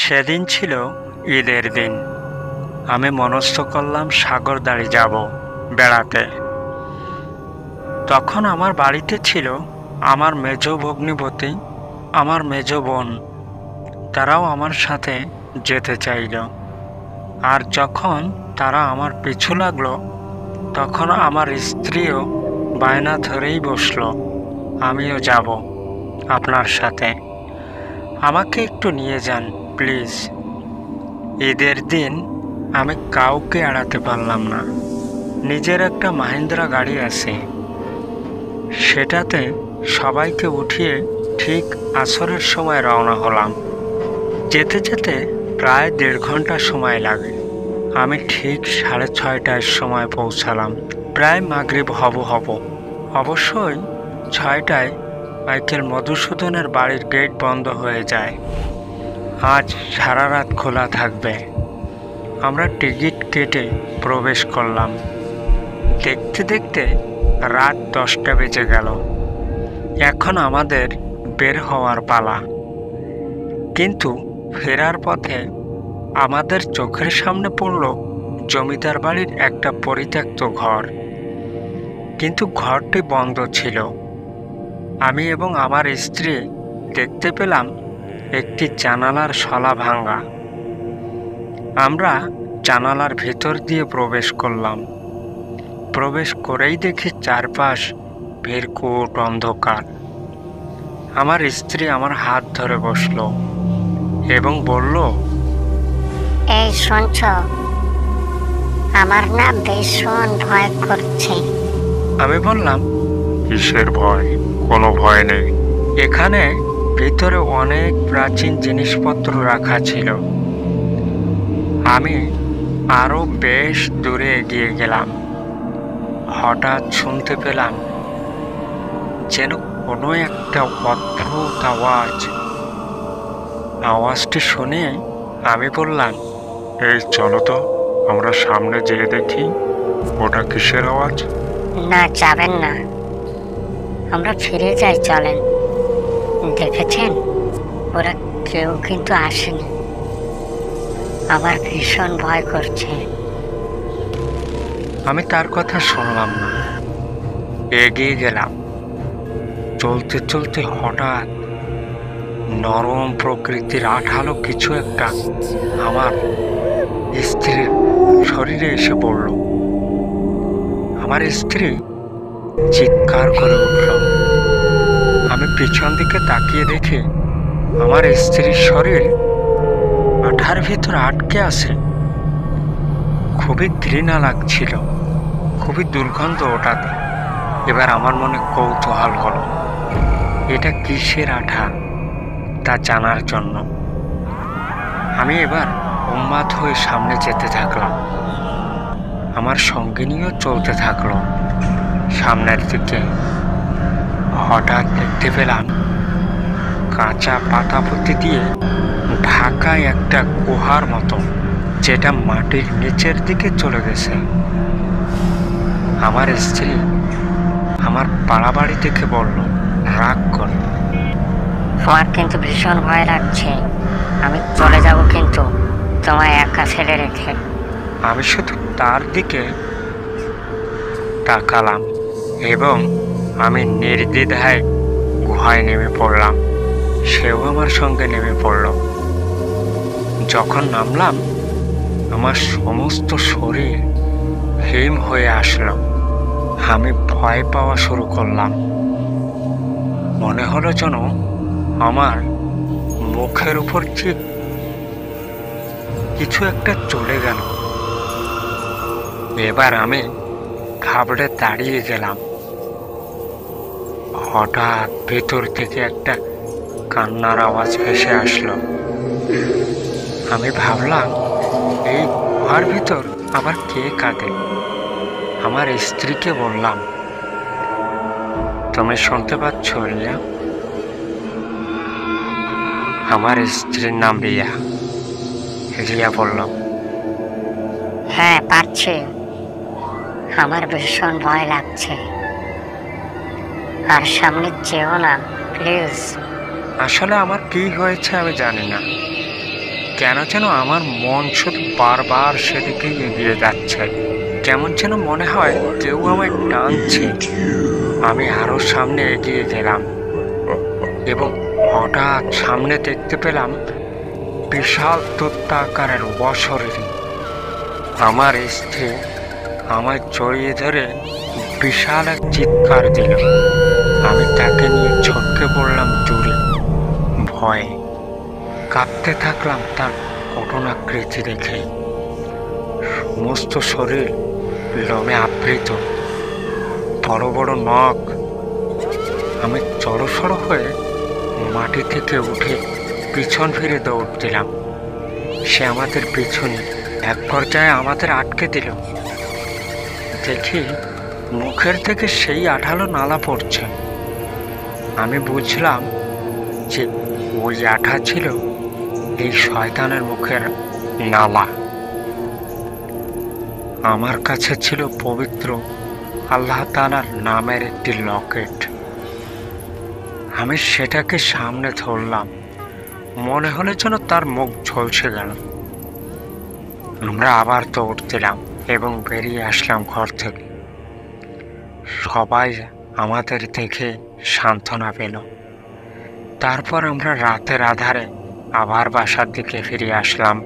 সেদিন ছিল ঈদের দিন। আমি মনস্থ করলাম সাগরদাড়ি যাব বেড়াতে। তখন আমার বাড়িতে ছিল আমার মেজ ভগ্নিপতি, আমার মেজ বোন। তারাও আমার সাথে যেতে চাইল। আর যখন তারা আমার পিছু লাগলো, তখন আমার স্ত্রীও বায়না ধরেই বসলো, আমিও যাব আপনার সাথে, আমাকে একটু নিয়ে যান প্লিজ। ঈদের দিন আমি কাউকে এড়াতে পারলাম না। নিজের একটা মাহিন্দ্রা গাড়ি আছে, সেটাতে সবাইকে উঠিয়ে ঠিক আসরের সময় রওনা হলাম। যেতে যেতে প্রায় 1.5 ঘন্টা সময় লাগে। আমি ঠিক 6:30টার সময় পৌঁছালাম। প্রায় মাগরিব হব। অবশ্যই 6টায় মাইকেল মধুসূদনের বাড়ির গেট বন্ধ হয়ে যায়। আজ সারা রাত খোলা থাকবে। আমরা টিকিট কেটে প্রবেশ করলাম। দেখতে দেখতে রাত 10টা বেজে গেল। এখন আমাদের বের হওয়ার পালা। কিন্তু ফেরার পথে আমাদের চোখের সামনে পড়ল জমিদার বাড়ির একটা পরিত্যক্ত ঘর। কিন্তু ঘরটি বন্ধ ছিল। আমি এবং আমার স্ত্রী দেখতে পেলাম একটি জানালার শলা ভাঙা। আমরা জানালার ভেতর দিয়ে প্রবেশ করলাম। প্রবেশ করেই দেখি চারপাশ ভেরকুট অন্ধকার। আমার স্ত্রী আমার হাত ধরে বসলো এবং বলল, এই শুনছ, আমার না ভীষণ ভয় করছে। আমি বললাম, কিসের ভয়? কোনো ভয় নেই। এখানে ভিতরে অনেক প্রাচীন জিনিসপত্র রাখা ছিল। আমি আরো বেশ দূরে এগিয়ে গেলাম। হঠাৎ শুনতে পেলাম যেন কোনো একটা অদ্ভুত আওয়াজ। আওয়াজটি শুনে আমি বললাম, এই চলো তো, আমরা সামনে যেয়ে দেখি ওটা কিসের আওয়াজ। না, যাবেন না, আমরা ফিরে যাই, চলেন। দেখেছেন, ওরা কেউ কিন্তু আসেনি। আমার ভীষণ ভয় করছে। আমি তার কথা শুনলাম না, এগিয়ে গেলাম। চলতে চলতে হঠাৎ নরম প্রকৃতির আঠালো কিছু একটা আমার স্ত্রীর শরীরে এসে পড়ল। আমার স্ত্রী চিৎকার করে উঠল। আমি পিছন দিকে তাকিয়ে দেখি আমার স্ত্রীর শরীর আঠার ভিতর আটকে আছে। খুবই ঘৃণা লাগছিল, খুবই দুর্গন্ধ ওটাতে। এবার আমার মনে কৌতূহল হলো, এটা কিসের আঠা তা জানার জন্য। আমি এবার উন্মাদ হয়ে সামনে যেতে থাকলাম। আমার সঙ্গিনীও চলতে থাকলো সামনের দিকে। হঠাৎ দেখতে পেলাম কাঁচা পাতাপতি দিয়ে ঢাকা একটা গুহার মতো, যেটা মাটির নিচের দিকে চলে গেছে। আমার স্ত্রী আমার পাড়া বাড়ি থেকে বলল, রাগ কর। আমার কিন্তু ভীষণ ভয় লাগছে। আমি চলে যাব কিন্তু তোমায় একা ফেলে রেখে। আমি শুধু তার দিকে তাকালাম এবং আমি নির্দ্বিধায় গুহায় নেমে পড়লাম। সেও আমার সঙ্গে নেমে পড়ল। যখন নামলাম, আমার সমস্ত শরীর হিম হয়ে আসলো। আমি ভয় পাওয়া শুরু করলাম। মনে হলো যেন আমার মুখের উপর ঠিক কিছু একটা চলে গেল। এবার আমি ঘাবড়ে দাঁড়িয়ে গেলাম। হঠাৎ ভেতর থেকে একটা কান্নার আওয়াজ ভেসে আসলো। আমি ভাবলাম, এই গুহার ভিতর আবার কে কাঁদে? আমার স্ত্রীকে বললাম, তুমি শুনতে পাচ্ছ রিয়া? আমার স্ত্রীর নাম রিয়া। রিয়া বলল, হ্যাঁ, পারছি। আমার ভীষণ ভয় লাগছে। আর সামনে যেও না প্লিজ। আসলে আমার কি হয়েছে আমি জানি না, কেন যেন আমার মন শুধু বারবার সেদিকে এগিয়ে যাচ্ছে। কেমন যেন মনে হয় কেউ আমায় টানছে। আমি আরো সামনে এগিয়ে গেলাম এবং হঠাৎ সামনে দেখতে পেলাম বিশাল দৈত্যাকারের অশরীরী। আমার স্ত্রী আমায় জড়িয়ে ধরে বিশাল এক চিৎকার দিল। আমি তাকে নিয়ে ছটকে পড়লাম দূরে, ভয়ে কাঁপতে থাকলাম তার কঠোরাকৃতি দেখে। সমস্ত শরীর লোমে আবৃত, বড় বড় নখ। আমি জড়সড় হয়ে মাটি থেকে উঠে পিছন ফিরে দৌড় দিলাম। সে আমাদের পিছনে এক পর্যায়ে আমাদের আটকে দিল। দেখি মুখের থেকে সেই আঠালো নালা পড়ছে। আমি বুঝলাম যে ওই আঠা ছিল এই শয়তানের মুখের নালা। আমার কাছে ছিল পবিত্র আল্লাহ তাআলার নামের একটি লকেট। আমি সেটাকে সামনে ধরলাম, মনে হলো যেন তার মুখ ঝলসে গেল। আমরা আবার দৌড় দিলাম এবং বেরিয়ে আসলাম ঘর থেকে। সবাই আমাদের দেখে সান্ত্বনা পেল। তারপর আমরা রাতের আধারে আবার বাসার দিকে ফিরে আসলাম।